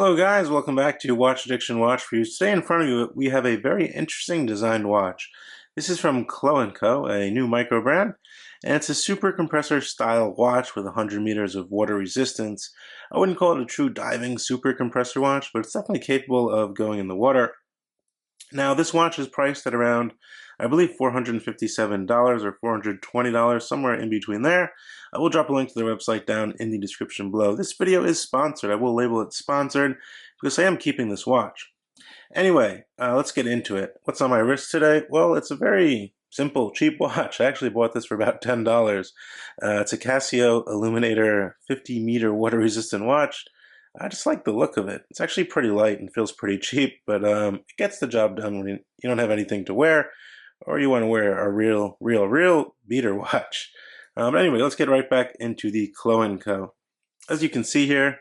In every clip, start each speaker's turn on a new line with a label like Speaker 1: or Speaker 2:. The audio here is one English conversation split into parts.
Speaker 1: Hello guys, welcome back to Watch Addiction Watch Reviews. Today in front of you we have a very interesting designed watch. This is from KLO & Co, a new micro brand, and it's a super compressor style watch with 100 meters of water resistance. I wouldn't call it a true diving super compressor watch, but it's definitely capable of going in the water. Now this watch is priced at around, I believe, $457 or $420, somewhere in between there. I will drop a link to their website down in the description below. This video is sponsored. I will label it sponsored because I am keeping this watch. Anyway, let's get into it. What's on my wrist today? Well, it's a very simple, cheap watch. I actually bought this for about $10. It's a Casio Illuminator 50-meter water-resistant watch. I just like the look of it. It's actually pretty light and feels pretty cheap, but it gets the job done when you don't have anything to wear, or you want to wear a real beater watch. But anyway, let's get right back into the KLO & Co. As you can see here,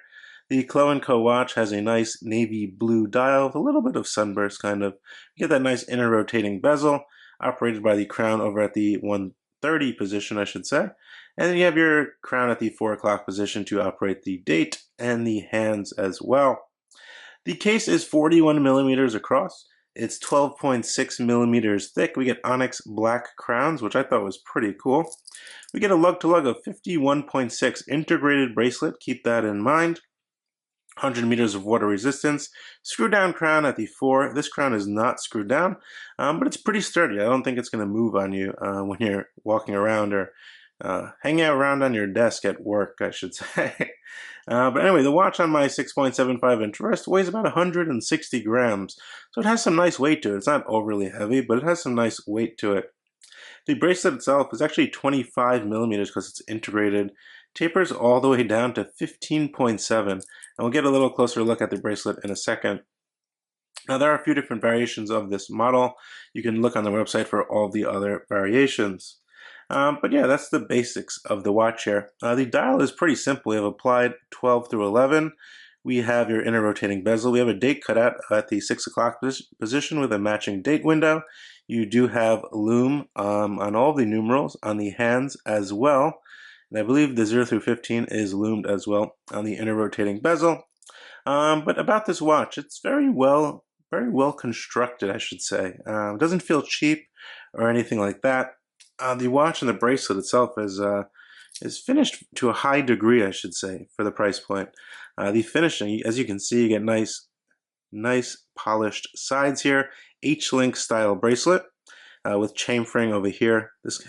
Speaker 1: the KLO & Co watch has a nice navy blue dial with a little bit of sunburst kind of. You get that nice inner rotating bezel operated by the crown over at the 130 position, I should say. And then you have your crown at the 4 o'clock position to operate the date and the hands as well. The case is 41 millimeters across. It's 12.6 millimeters thick. We get onyx black crowns, which I thought was pretty cool. We get a lug-to-lug of 51.6 integrated bracelet. Keep that in mind. 100 meters of water resistance. Screw down crown at the 4. This crown is not screwed down, but it's pretty sturdy. I don't think it's going to move on you when you're walking around or hanging out around on your desk at work, I should say. But anyway, the watch on my 6.75 inch wrist weighs about 160 grams, so it has some nice weight to it. It's not overly heavy, but it has some nice weight to it. The bracelet itself is actually 25 millimeters because it's integrated. Tapers all the way down to 15.7, and we'll get a little closer look at the bracelet in a second. Now there are a few different variations of this model. You can look on the website for all the other variations. But yeah, that's the basics of the watch here. The dial is pretty simple. We have applied 12 through 11. We have your inner rotating bezel. We have a date cutout at the 6 o'clock position with a matching date window. You do have Loom on all the numerals on the hands as well. And I believe the 0 through 15 is loomed as well on the inner rotating bezel. But about this watch, it's very well constructed, I should say. It doesn't feel cheap or anything like that. The watch and the bracelet itself is finished to a high degree, I should say, for the price point. The finishing, as you can see, you get nice polished sides here. H-link style bracelet with chamfering over here. This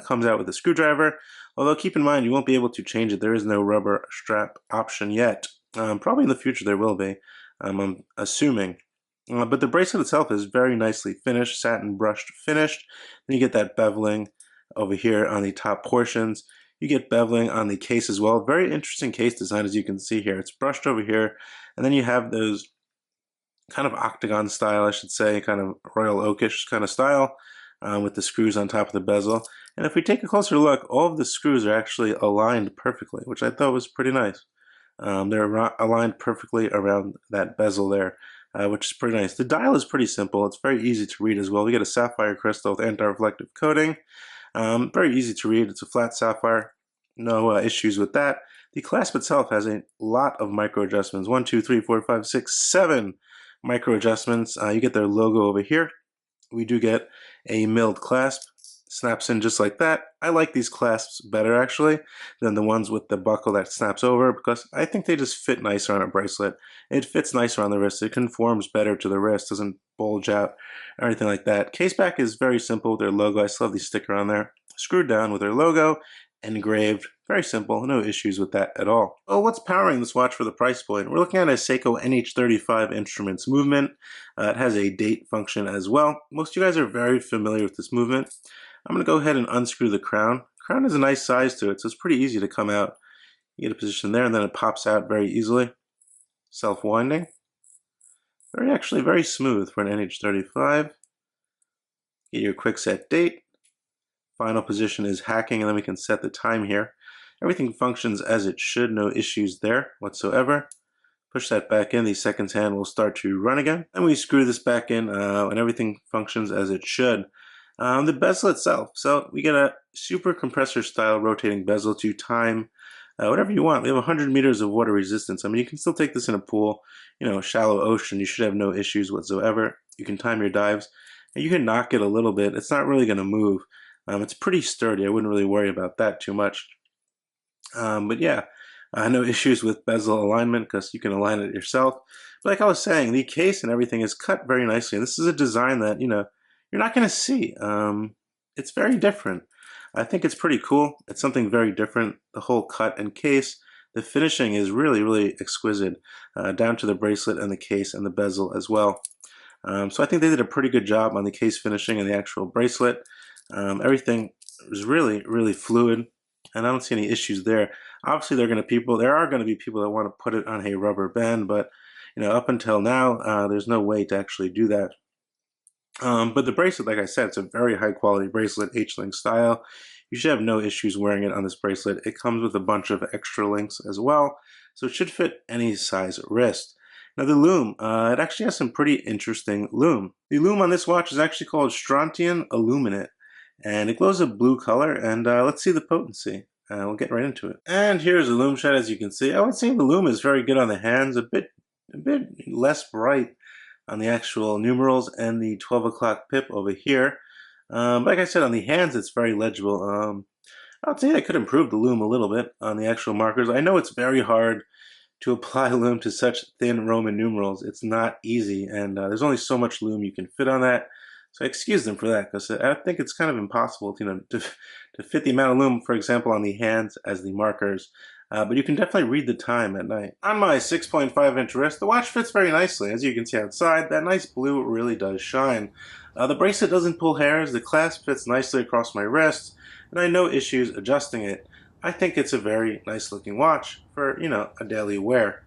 Speaker 1: comes out with a screwdriver. Although keep in mind, you won't be able to change it. There is no rubber strap option yet. Probably in the future there will be, I'm assuming. But the bracelet itself is very nicely finished, satin brushed finished. Then you get that beveling over here on the top portions. You get beveling on the case as well. Very interesting case design, as you can see here. It's brushed over here, and then you have those kind of octagon style, I should say, kind of royal oakish kind of style with the screws on top of the bezel. And if we take a closer look, all of the screws are actually aligned perfectly, which I thought was pretty nice. They're aligned perfectly around that bezel there. Which is pretty nice. The dial is pretty simple. It's very easy to read as well. We get a sapphire crystal with anti-reflective coating. Very easy to read. It's a flat sapphire. No issues with that. The clasp itself has a lot of micro adjustments. 1, 2, 3, 4, 5, 6, 7 micro adjustments. You get their logo over here. We do get a milled clasp. Snaps in just like that. I like these clasps better actually than the ones with the buckle that snaps over because I think they just fit nicer on a bracelet. It fits nicer on the wrist. It conforms better to the wrist, doesn't bulge out or anything like that. Case back is very simple with their logo. I still have the sticker on there. Screwed down with their logo, engraved. Very simple, no issues with that at all. Well, what's powering this watch for the price point? We're looking at a Seiko SNZH55 instruments movement. It has a date function as well. Most of you guys are very familiar with this movement. I'm going to go ahead and unscrew the crown. The crown has a nice size to it, so it's pretty easy to come out. You get a position there, and then it pops out very easily. Self-winding. Actually very smooth for an SNZH55. Get your quick set date. Final position is hacking, and then we can set the time here. Everything functions as it should, no issues there whatsoever. Push that back in, the seconds hand will start to run again. And we screw this back in, and everything functions as it should. The bezel itself, so we get a super compressor style rotating bezel to time whatever you want. We have 100 meters of water resistance. I mean, you can still take this in a pool, shallow ocean. You should have no issues whatsoever. You can time your dives, and you can knock it a little bit. It's not really going to move. It's pretty sturdy. I wouldn't really worry about that too much. But yeah, no issues with bezel alignment because you can align it yourself. But like I was saying, the case and everything is cut very nicely. This is a design that, you're not going to see. It's very different. I think it's pretty cool. It's something very different. The whole cut and case, the finishing is really, really exquisite, down to the bracelet and the case and the bezel as well. So I think they did a pretty good job on the case finishing and the actual bracelet. Everything was really, really fluid, and I don't see any issues there. Obviously, there are going to be people that want to put it on a rubber band, but up until now, there's no way to actually do that. But the bracelet, like I said, it's a very high quality bracelet, H-link style. You should have no issues wearing it on this bracelet. It comes with a bunch of extra links as well, so it should fit any size wrist. Now the loom, it actually has some pretty interesting loom. The loom on this watch is actually called Strontium Illuminate, and it glows a blue color, and let's see the potency. We'll get right into it. And here's the loom shot. As you can see, I would say the loom is very good on the hands, a bit less bright on the actual numerals and the 12 o'clock pip over here. Like I said, on the hands, it's very legible. I would say I could improve the loom a little bit on the actual markers. I know it's very hard to apply loom to such thin Roman numerals. It's not easy, and there's only so much loom you can fit on that. So I excuse them for that, because I think it's kind of impossible to fit the amount of loom, for example, on the hands as the markers. But you can definitely read the time at night. On my 6.5-inch wrist, the watch fits very nicely. As you can see outside, that nice blue really does shine. The bracelet doesn't pull hairs, the clasp fits nicely across my wrist, and I have no issues adjusting it. I think it's a very nice looking watch for, a daily wear.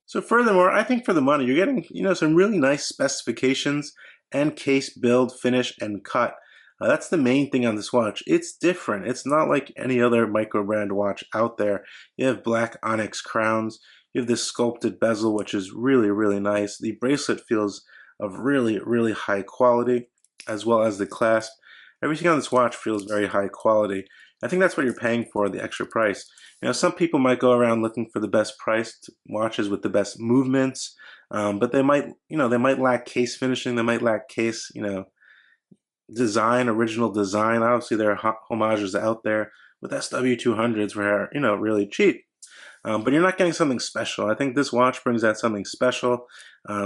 Speaker 1: So furthermore, I think for the money, you're getting, some really nice specifications and case, build, finish, and cut. That's the main thing on this watch. It's different. It's not like any other micro brand watch out there. You have black onyx crowns. You have this sculpted bezel, which is really, really nice. The bracelet feels of really, really high quality, as well as the clasp. Everything on this watch feels very high quality. I think that's what you're paying for, the extra price. Some people might go around looking for the best priced watches with the best movements, but they might lack case finishing. They might lack case, design, original design. Obviously, there are homages out there with SW200s where really cheap. But you're not getting something special. I think this watch brings out something special,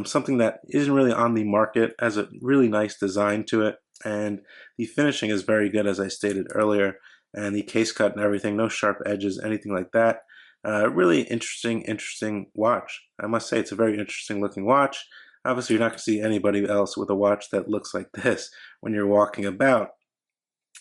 Speaker 1: something that isn't really on the market, has a really nice design to it, and the finishing is very good, as I stated earlier, and the case cut and everything, no sharp edges, anything like that. Really interesting watch. I must say it's a very interesting looking watch. Obviously, you're not going to see anybody else with a watch that looks like this when you're walking about.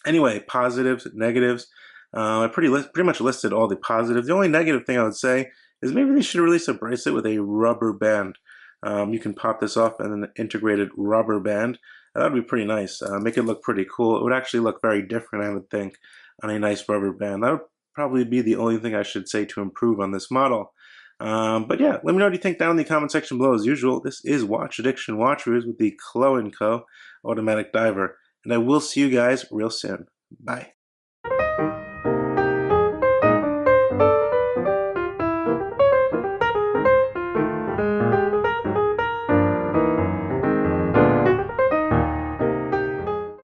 Speaker 1: Anyway, positives, negatives. I pretty much listed all the positives. The only negative thing I would say is maybe they should release a bracelet with a rubber band. You can pop this off and an integrated rubber band. That would be pretty nice. Make it look pretty cool. It would actually look very different, I would think, on a nice rubber band. That would probably be the only thing I should say to improve on this model. But yeah, let me know what you think down in the comment section below. As usual, this is Watch Addiction Watch Reviews with the KLO & Co. Automatic Diver. And I will see you guys real soon. Bye.